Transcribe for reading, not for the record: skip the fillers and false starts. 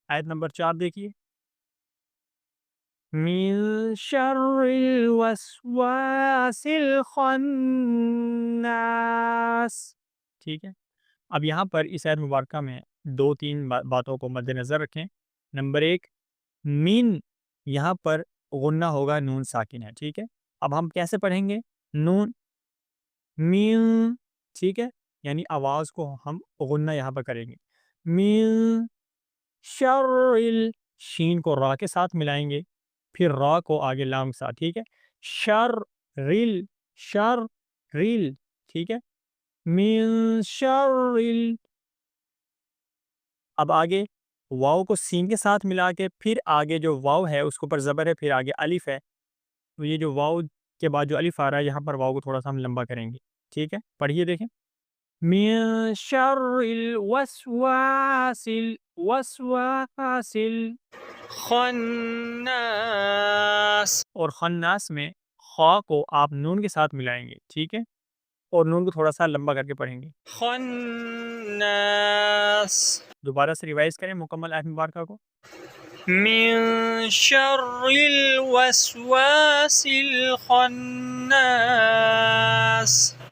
آیت نمبر 4 دیکھیے، من شر الوسواس الخناس، ٹھیک ہے۔ اب یہاں پر اس آیت مبارکہ میں دو تین باتوں کو مد نظر رکھیں۔ نمبر ایک، مین یہاں پر غنہ ہوگا، نون ساکن ہے، ٹھیک ہے۔ اب ہم کیسے پڑھیں گے؟ نون مین، ٹھیک ہے، یعنی آواز کو ہم غنہ یہاں پر کریں گے۔ مین شر شین کو را کے ساتھ ملائیں گے، پھر را کو آگے لام کے ساتھ، ٹھیک ہے۔ شر شر ٹھیک ہے۔ من شر اب آگے واؤ کو سین کے ساتھ ملا کے پھر آگے جو واؤ ہے اس کے اوپر زبر ہے، پھر آگے الف ہے، تو یہ جو واؤ کے بعد جو الف آ رہا ہے یہاں پر واؤ کو تھوڑا سا ہم لمبا کریں گے، ٹھیک ہے۔ پڑھیے دیکھیں، من شر الوسواس الخناس، اور خناس میں خا کو آپ نون کے ساتھ ملائیں گے، ٹھیک ہے، اور نون کو تھوڑا سا لمبا کر کے پڑھیں گے، خناس۔ دوبارہ سے ریوائز کریں مکمل آیت مبارکہ کو، من شر الوسواس الخناس۔